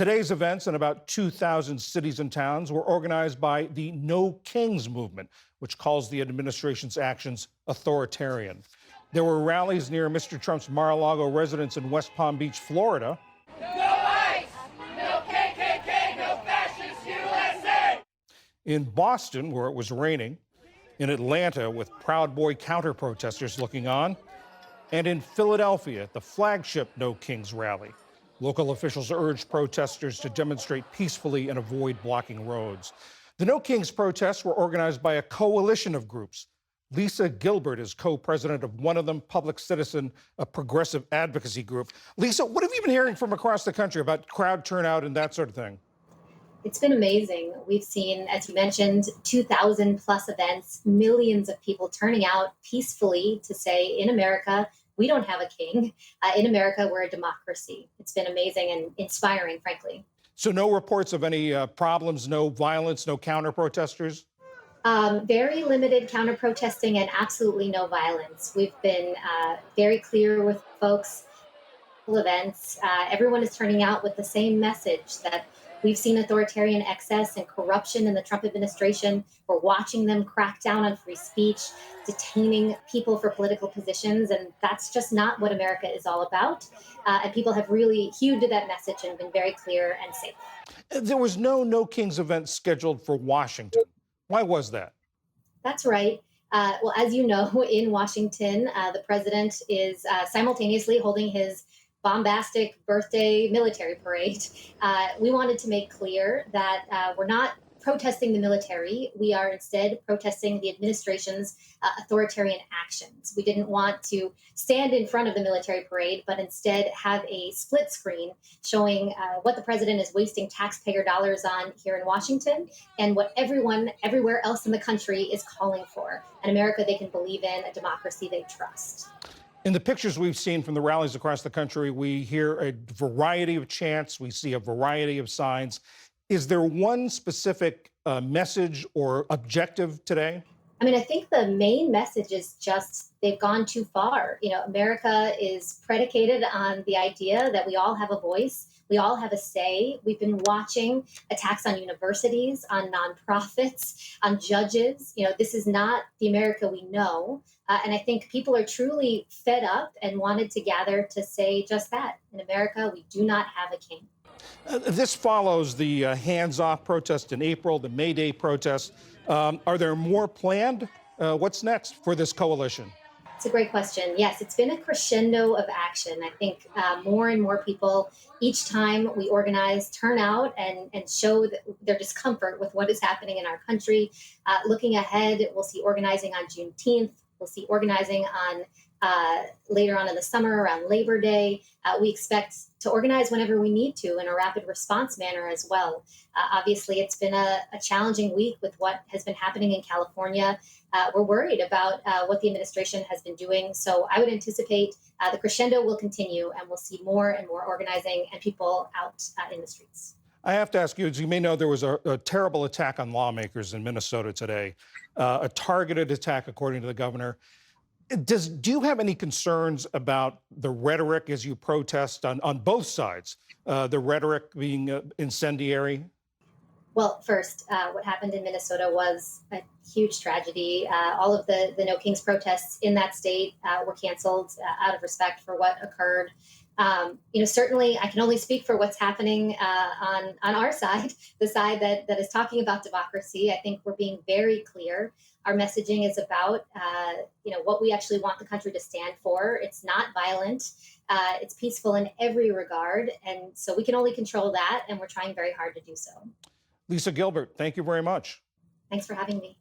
Today's events in about 2,000 cities and towns were organized by the No Kings movement, which calls the administration's actions authoritarian. There were rallies near Mr. Trump's Mar-a-Lago residence in West Palm Beach, Florida. No ICE! No KKK! No fascist USA! In Boston, where it was raining. In Atlanta, with Proud Boy counter-protesters looking on. And in Philadelphia, at the flagship No Kings rally. Local officials urged protesters to demonstrate peacefully and avoid blocking roads. The No Kings protests were organized by a coalition of groups. Lisa Gilbert is co-president of one of them, Public Citizen, a progressive advocacy group. Lisa, what have you been hearing from across the country about crowd turnout and that sort of thing? It's been amazing. We've seen, as you mentioned, 2,000 plus events, millions of people turning out peacefully to say, in America, we don't have a king. In America, we're a democracy. It's been amazing and inspiring, frankly. So no reports of any problems, no violence, no counter-protesters? Very limited counter-protesting and absolutely no violence. We've been very clear with folks. Events, everyone is turning out with the same message that we've seen authoritarian excess and corruption in the Trump administration. We're watching them crack down on free speech, detaining people for political positions, and that's just not what America is all about. And people have really hewed to that message and been very clear and safe. There was no Kings event scheduled for Washington. Why was that? That's right. Well, as you know, in Washington, the president is simultaneously holding his bombastic birthday military parade. We wanted to make clear that we're not protesting the military. We are instead protesting the administration's authoritarian actions. We didn't want to stand in front of the military parade, but instead have a split screen showing what the president is wasting taxpayer dollars on here in Washington and what everyone everywhere else in the country is calling for, an America they can believe in, a democracy they trust. In the pictures we've seen from the rallies across the country, we hear a variety of chants. We see a variety of signs. Is there one specific message or objective today? I mean, I think the main message is just they've gone too far. You know, America is predicated on the idea that we all have a voice. We all have a say. We've been watching attacks on universities, on nonprofits, on judges. You know, this is not the America we know. And I think people are truly fed up and wanted to gather to say just that. In America, we do not have a king. This follows the hands-off protest in April, the May Day protest. Are there more planned? What's next for this coalition? It's a great question. Yes, it's been a crescendo of action. I think more and more people, each time we organize, turn out and show their discomfort with what is happening in our country. Looking ahead, we'll see organizing on Juneteenth. We'll see organizing on later on in the summer around Labor Day. We expect to organize whenever we need to in a rapid response manner as well. Obviously, it's been a challenging week with what has been happening in California. We're worried about what the administration has been doing. So I would anticipate the crescendo will continue and we'll see more and more organizing and people out in the streets. I have to ask you, as you may know, there was a terrible attack on lawmakers in Minnesota today, a targeted attack, according to the governor. Do you have any concerns about the rhetoric as you protest on both sides, the rhetoric being incendiary? Well, first, what happened in Minnesota was a huge tragedy. All of the No Kings protests in that state were canceled out of respect for what occurred. Certainly I can only speak for what's happening on our side, the side that is talking about democracy. I think we're being very clear. Our messaging is about, what we actually want the country to stand for. It's not violent. It's peaceful in every regard. And so we can only control that. And we're trying very hard to do so. Lisa Gilbert, thank you very much. Thanks for having me.